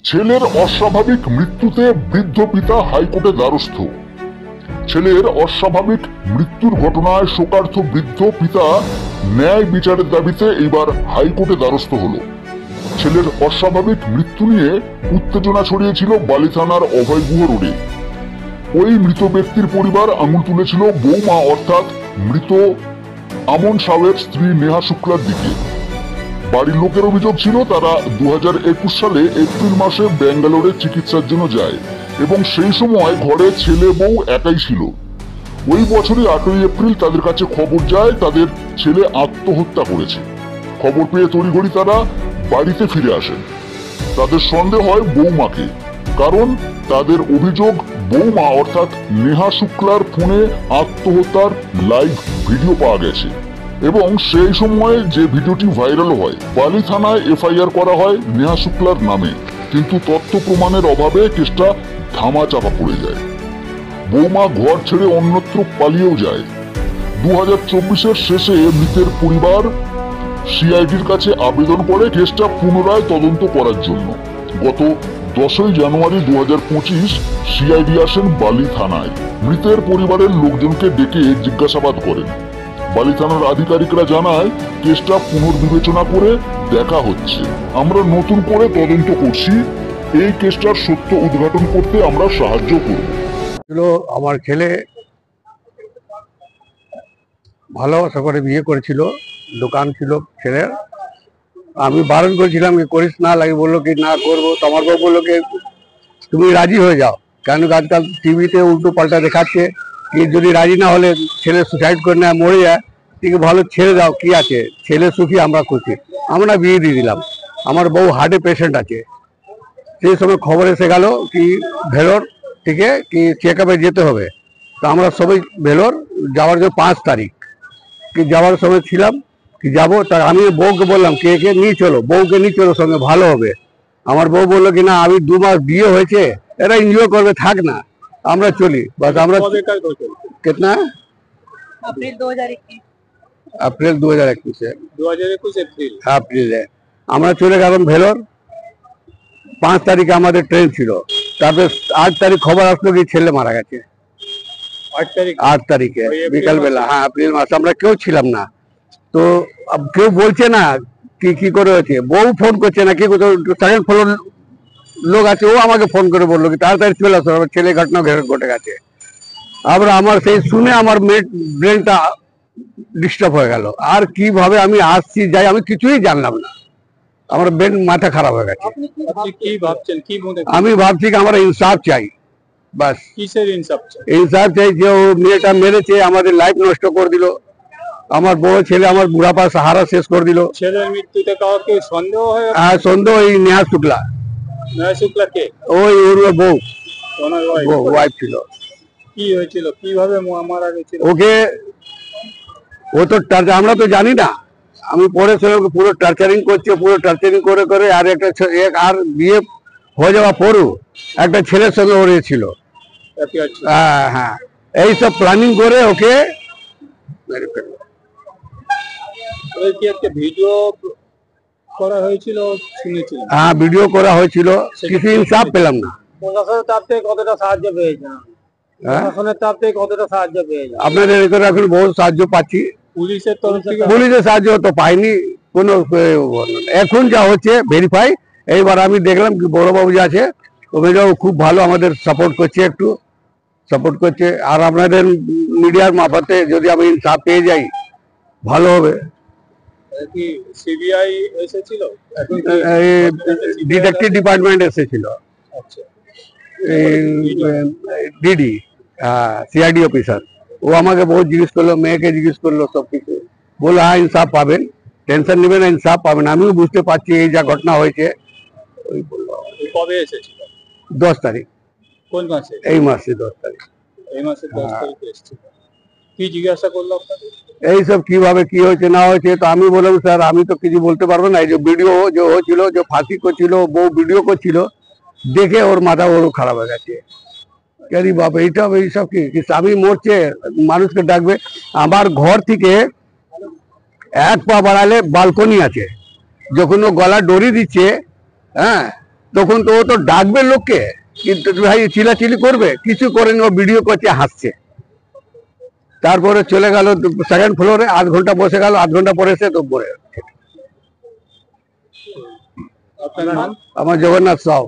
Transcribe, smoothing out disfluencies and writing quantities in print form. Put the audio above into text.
ছেলের অস্বাভাবিক মৃত্যুতে বৃদ্ধ পিতা হাইকোর্টে দ্বারস্থ। ছেলের অস্বাভাবিক মৃত্যুর ঘটনায় শোকার্ত বৃদ্ধ পিতা ন্যায় বিচারের দাবিতে এবার হাইকোর্টে দ্বারস্থ হলো। ছেলের অস্বাভাবিক মৃত্যু নিয়ে উত্তেজনা ছড়িয়েছিল বালি থানার অভয়গুহ রোডে। ওই মৃত ব্যক্তির পরিবার আঙুল তুলেছিল বৌমা অর্থাৎ মৃত আমন সাহের স্ত্রী নেহা শুক্লার দিকে। বাড়ির লোকের অভিযোগ ছিল তারা 2021 সালে এপ্রিল মাসে ব্যাঙ্গালোরে চিকিৎসার জন্য যায় এবং সেই সময় ঘরে ছেলে বউ একাই ছিল। ওই বছরই 8ই এপ্রিল তাদের কাছে খবর যায় তাদের ছেলে আত্মহত্যা করেছে। খবর পেয়ে তড়িঘড়ি তারা বাড়িতে ফিরে আসেন। তাদের সন্দেহ হয় বৌমাকে, কারণ তাদের অভিযোগ বৌমা অর্থাৎ নেহা শুক্লার ফোনে আত্মহত্যার লাইভ ভিডিও পাওয়া গেছে এবং সেই সময়ে যে ভিডিওটি ভাইরাল হয় বালি থানায় এফআইআর করা হয় নেহা শুক্লার নামে, কিন্তু তথ্য প্রমাণের অভাবে কেসটা ধামাচাপা পড়ে যায়। বৌমা ঘর ছেড়ে অন্যত্র পালিয়েও যায়। 2024-এর শেষে মৃতের পরিবার সিআইডির কাছে আবেদন করে কেসটা পুনরায় তদন্ত করার জন্য। গত 10ই জানুয়ারি 2025 সিআইডি আসেন বালি থানায়। মৃতের পরিবারের লোকজনকে ডেকে জিজ্ঞাসাবাদ করেন। বালি থানার আধিকারিকরা জানায় কেসটা পুনর্বিবেচনা করে দেখা হচ্ছে। আমরা নতুন করে তদন্ত করছি, এই কেসটার সত্য উদ্ঘাটন করতে আমরা সাহায্য করব। আমার ছেলে ভালোবাসা করে বিয়ে করেছিল, দোকান ছিল ছেলের। আমি বারণ করেছিলাম কি করিস না, লাগে বললো কি না করবো। তো আমার বউ বললো কি তুমি রাজি হয়ে যাও, কেন আজকাল টিভিতে উল্টো পাল্টা দেখাচ্ছে কি যদি রাজি না হলে ছেলে সুসাইড করে নেয়, মরে যায়, ঠিক ভালো ছেড়ে দাও, কি আছে, ছেলে সুখী আমরা খুশি। আমরা বিয়ে দিয়ে দিলাম। আমার বউ হার্টে পেশেন্ট আছে। সেই সময় খবর এসে গেল কি ভেলোর থেকে কি চেক আপে যেতে হবে। তো আমরা সবাই ভেলোর যাওয়ার জন্য 5 তারিখ কি যাওয়ার সময় ছিলাম কি যাবো। তা আমি বউকে বললাম কে কে নিয়ে চলো, বউকে নিয়ে চলো সঙ্গে, ভালো হবে। আমার বউ বললো কি না আমি 2 মাস বিয়ে হয়েছে, এরা এনজয় করবে, থাক না, আমরা চলি। বাস আমরা কিतना अप्रैल 2021 এপ্রিলে আমরা চলে গেলাম ভেলোর। 5 তারিখে আমাদের ট্রেন ছিল। তারপরে 8 তারিখ খবর আসলো কি ছেলে মারা গেছে। 8 তারিখে বিকাল বেলা, হ্যাঁ এপ্রিল মাস। আমরা কেউ ছিলাম না। তো কেউ বলছে না কি করে হয়েছে। বউ ফোন করছে না, কি সেকেন্ড ফ্লোর লোক আছে, ও আমাকে ফোন করে বললো কি তাড়াতাড়ি চলে আসো, আমার ছেলে ঘটনা ঘটে গেছে। আবার আমার সেই শুনে আমার ব্রেনটা ডিস্টার্ব হয়ে গেল। আর কিভাবে আমি আসছি যাই আমি কিছুই জানলাম না। আমার ব্রেন মাথা খারাপ হয়ে গেছে। আমি ভাবছি কি আমার ইনসাফ চাই, বাস। ইনসাফ চাই যে ও মেয়েটা মেরেছে, আমাদের লাইফ নষ্ট করে দিল। আমার বড় ছেলে আমার বুড়াপা সাহারা শেষ করে দিল। ছেলের মৃত্যুতে কাউকে সন্দেহ হয়? হ্যাঁ সন্দেহ এই নেহা শুক্লা। কে? ওই ওর বউ, ওয়াইফ ছিল। কি হয়েছিল, কিভাবে মারা গেছিল? ওকে ও তো আমরা তো জানি না। আমি পরে পুরো টার্চারিং করছে, পুরো টার্চারিং করে করে আর একটা আর বিয়ে হয়ে যাওয়া পরও একটা ছেলের সঙ্গে ওর ছিল। হ্যাঁ এইসব প্ল্যানিং করে ওকে মেরে ফেলল। ভিডিও করা হয়েছিল শুনেছি। হ্যাঁ ভিডিও করা হয়েছিল, কিছু ইনসাফ পেলাম না। প্রশাসনের তরফ থেকে কতটা সাহায্য পেয়েছেন? প্রশাসনের তরফ থেকে কতটা সাহায্য পেয়েছেন? আপনাদের এখানে এখন বহু সাহায্য পাচ্ছি। পুলিশের তরফ থেকে? পুলিশের সাহায্য তো পাইনি কোনো। এখন যা হচ্ছে ভেরিফাই। এইবার আমি দেখলাম কি বড়বাবু যে আছে ওমেজাও খুব ভালো আমাদের সাপোর্ট করছে, একটু সাপোর্ট করছে। আর আপনাদের মিডিয়ার মারফতে যদি আমি ইনসাফ পেয়ে যাই ভালো হবে। সিবিআই এসেছিল, ডিটেকটিভ ডিপার্টমেন্ট এসেছিল, ডিডি সিআইডি অফিসার। ও আমাকে বহুত জিজ্ঞেস করলো, মেয়েকে জিজ্ঞেস করলো, সবকিছু বললো হ্যাঁ ইনসাফ পাবেন, টেনশন নেবেন না, ইনসাফ পাবেন। আমিও বুঝতে পারছি এই যা ঘটনা হয়েছে। ওই বললো। কবে এসেছিল? 10 তারিখ। কোন মাসে? এই মাসে 10 তারিখ। এই মাসে 10 তারিখে এসেছিল। কি জিজ্ঞাসা করলো আপনাকে? এইসব কিভাবে কি হয়েছে না হয়েছে। তো আমি বললাম স্যার আমি তো কিছু বলতে পারবো না। এই যে ভিডিও যে হয়েছিল, যে ফাঁসি করছিল, বউ ভিডিও করছিল, দেখে ওর মাথা ওরও খারাপ হয়ে গেছে। আরে বাবা এইসব কি স্বামী মরছে মানুষকে ডাকবে। আমার ঘর থেকে 1 পা বাড়ালে বালকনি আছে, যখন ও গলা ডরি দিচ্ছে, হ্যাঁ তখন তো ও তো ডাকবে লোককে, কিন্তু ভাই চিলাচিলি করবে, কিছু করেনি, ও ভিডিও করছে, হাসছে। তারপরে চলে গেল সেকেন্ড ফ্লোরে, 8 ঘন্টা বসে গেল, 8 ঘন্টা পরে এসে তো পরে। আপনার নাম? আমার জগন্নাথ সাউ।